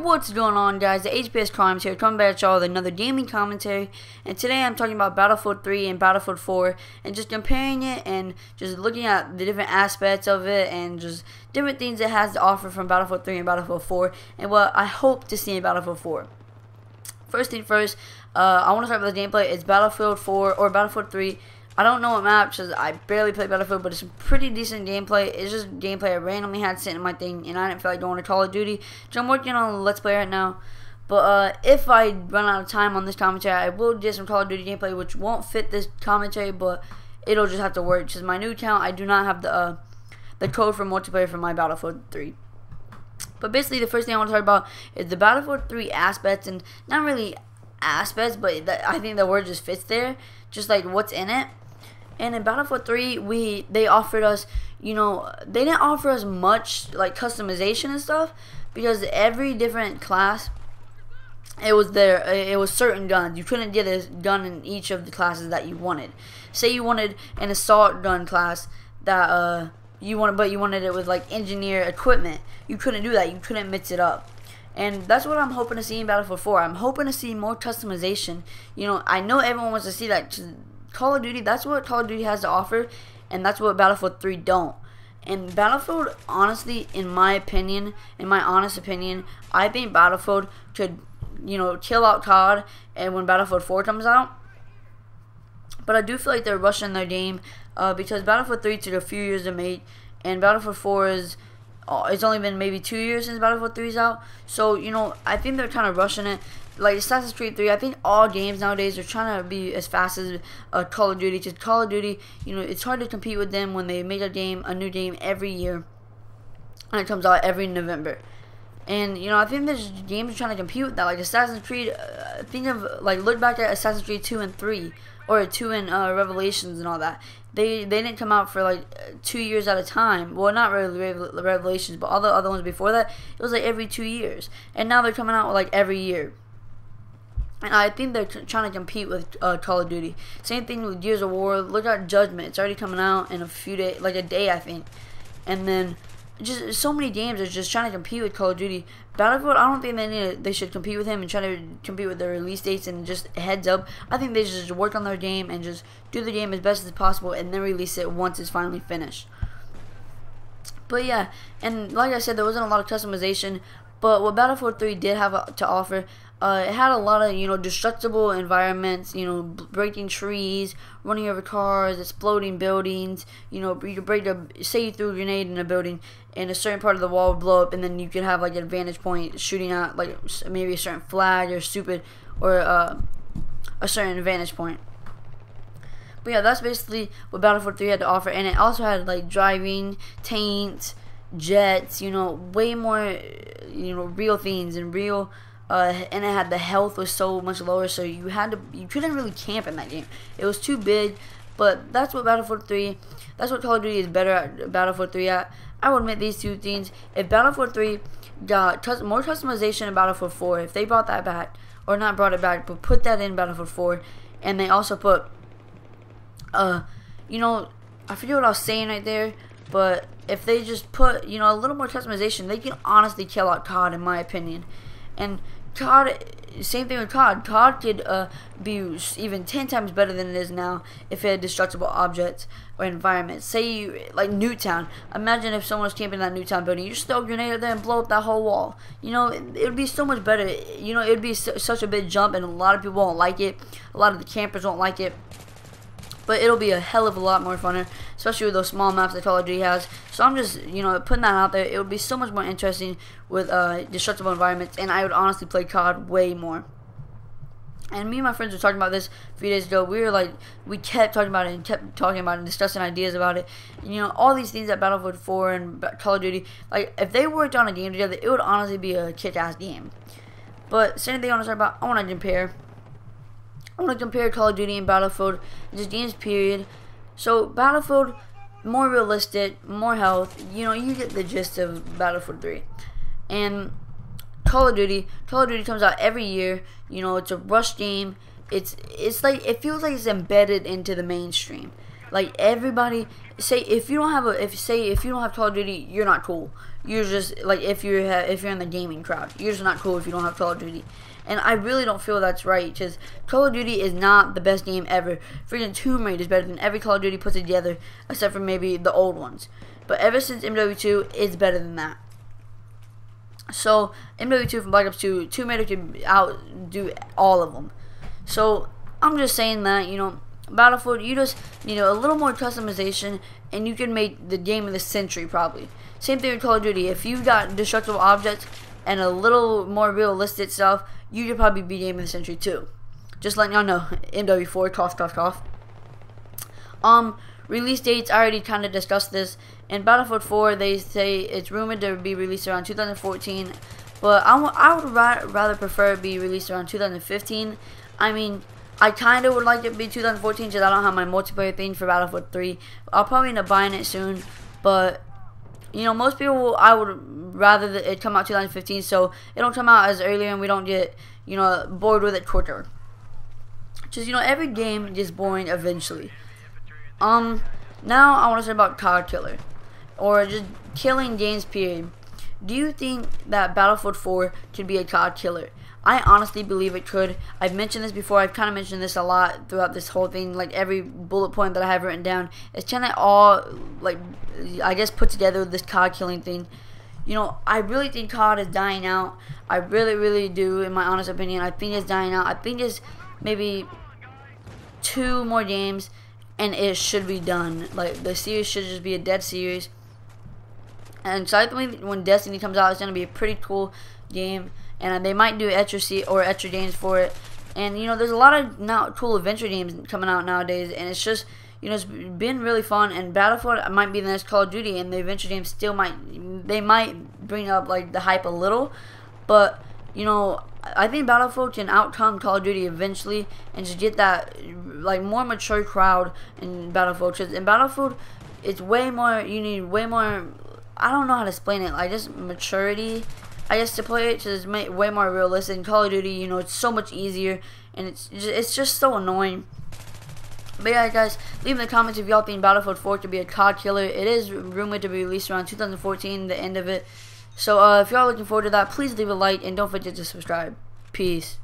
What's going on, guys? The HPS Crimes here, coming back at y'all with another gaming commentary. And today I'm talking about Battlefield 3 and Battlefield 4 and just comparing it and just looking at the different aspects of it and just different things it has to offer from Battlefield 3 and Battlefield 4 and what I hope to see in Battlefield 4. First thing first, I want to start with the gameplay. It's Battlefield 4 or Battlefield 3. I don't know what map because I barely play Battlefield, but it's pretty decent gameplay. It's just gameplay I randomly had sitting in my thing, and I didn't feel like going to Call of Duty. So I'm working on a Let's Play right now. But if I run out of time on this commentary, I will do some Call of Duty gameplay, which won't fit this commentary, but it'll just have to work. Because my new account, I do not have the code for multiplayer for my Battlefield 3. But basically, the first thing I want to talk about is the Battlefield 3 aspects, and not really aspects, but I think the word just fits there, just like what's in it. And in Battlefield 3, they offered us, you know, they didn't offer us much like customization and stuff because every different class, it was certain guns. You couldn't get a gun in each of the classes that you wanted. Say you wanted an assault gun class that you wanted it with like engineer equipment. You couldn't do that. You couldn't mix it up. And that's what I'm hoping to see in Battlefield 4. I'm hoping to see more customization. You know, I know everyone wants to see that. Call of Duty, that's what Call of Duty has to offer, and that's what Battlefield 3 don't. And Battlefield, honestly, in my honest opinion, I think Battlefield could, you know, kill out COD and when Battlefield 4 comes out. But I do feel like they're rushing their game because Battlefield 3 took a few years to make, and Battlefield 4 is it's only been maybe 2 years since Battlefield 3 is out. So, you know, I think they're kind of rushing it. Like Assassin's Creed 3, I think all games nowadays are trying to be as fast as Call of Duty. Because Call of Duty, you know, it's hard to compete with them when they make a new game every year, and it comes out every November. And you know, I think there's games trying to compete with that. Like Assassin's Creed, look back at Assassin's Creed 2 and 3, or 2 and Revelations and all that. They didn't come out for like 2 years at a time. Well, not really Revelations, but all the other ones before that, it was like every 2 years. And now they're coming out like every year. And I think they're trying to compete with Call of Duty. Same thing with Gears of War. Look at Judgment. It's already coming out in a few days, like a day, I think. And then just so many games are just trying to compete with Call of Duty. Battlefield, I don't think they should compete with him and try to compete with their release dates and just heads up. I think they should just work on their game and just do the game as best as possible and then release it once it's finally finished. But yeah, and like I said, there wasn't a lot of customization. But what Battlefield 3 did have to offer, it had a lot of, you know, destructible environments, you know, breaking trees, running over cars, exploding buildings. You know, you could say you threw a grenade in a building and a certain part of the wall would blow up, and then you could have like a vantage point shooting at like maybe a certain flag or a certain vantage point. But yeah, that's basically what Battlefield 3 had to offer, and it also had like driving, tanks, jets, you know, way more, you know, real things and real. And it had the health was so much lower, so you couldn't really camp in that game. It was too big. But that's what Battlefield 3, that's what Call of Duty is better at Battlefield 3 at. I will admit these two things. If Battlefield 3 got more customization in Battlefield 4, if they brought that back, or not brought it back, but put that in Battlefield 4, and they also put, you know, I forget what I was saying right there, but if they just put, you know, a little more customization, they can honestly kill out COD, in my opinion. And COD, same thing with COD. COD could be even 10 times better than it is now if it had destructible objects or environments. Say like Newtown. Imagine if someone was camping in that Newtown building. You just throw a grenade at there and blow up that whole wall. You know, it would be so much better. You know, it would be such a big jump, and a lot of people won't like it. A lot of the campers won't like it. But it'll be a hell of a lot more funner, especially with those small maps that Call of Duty has. So I'm just, you know, putting that out there. It would be so much more interesting with destructible environments, and I would honestly play COD way more. And me and my friends were talking about this a few days ago. We kept talking about it and discussing ideas about it. And, you know, all these things that Battlefield 4 and Call of Duty, like if they worked on a game together, it would honestly be a kick-ass game. But same thing I want to talk about. I want to compare Call of Duty and Battlefield, just games period. So Battlefield, more realistic, more health. You know, you get the gist of Battlefield 3. And Call of Duty comes out every year. You know, it's a rush game. It's like, it feels like it's embedded into the mainstream. Like everybody, if you don't have Call of Duty, you're not cool. you're just like if you're in the gaming crowd, you're just not cool if you don't have Call of Duty. And I really don't feel that's right, because Call of Duty is not the best game ever. Freaking Tomb Raider is better than every Call of Duty put together, except for maybe the old ones. But ever since MW2, it's better than that. So MW2 from Black Ops 2, Tomb Raider could outdo all of them. So I'm just saying that, you know, Battlefield, you just need a little more customization, and you can make the game of the century probably. Same thing with Call of Duty. If you got destructible objects and a little more realistic stuff, you could probably be game of the century too. Just letting y'all know. MW4, cough, cough, cough. Release dates, I already kind of discussed this. In Battlefield 4, they say it's rumored to be released around 2014, but I would rather prefer it be released around 2015. I mean, I kind of would like it to be 2014 because I don't have my multiplayer thing for Battlefield 3. I'll probably end up buying it soon, but you know, most people, I would rather that it come out 2015, so it don't come out as early and we don't get, you know, bored with it quicker. Just, you know, every game gets boring eventually. Now I want to say about COD Killer, or just killing games period. Do you think that Battlefield 4 could be a COD Killer? I honestly believe it could. I've mentioned this before. I've kind of mentioned this a lot throughout this whole thing. Like every bullet point that I have written down, it's kind of all, like, I guess put together with this COD killing thing. You know, I really think COD is dying out. I really, really do, in my honest opinion. I think it's dying out. I think it's maybe 2 more games, and it should be done. Like, the series should just be a dead series. And so I think when Destiny comes out, it's going to be a pretty cool game. And they might do extra games for it. And, you know, there's a lot of now cool adventure games coming out nowadays. And it's just, you know, it's been really fun. And Battlefield might be the next Call of Duty. And the adventure games still might bring up, like, the hype a little. But, you know, I think Battlefield can outcome Call of Duty eventually. And just get that, like, more mature crowd in Battlefield. Because in Battlefield, it's way more, you need way more, I don't know how to explain it. Like, just maturity, I guess, to play it, because it's way more realistic. In Call of Duty, you know, it's so much easier, and it's just so annoying. But yeah, guys, leave in the comments if y'all think Battlefield 4 could be a COD killer. It is rumored to be released around 2014, the end of it. So if y'all looking forward to that, please leave a like, and don't forget to subscribe. Peace.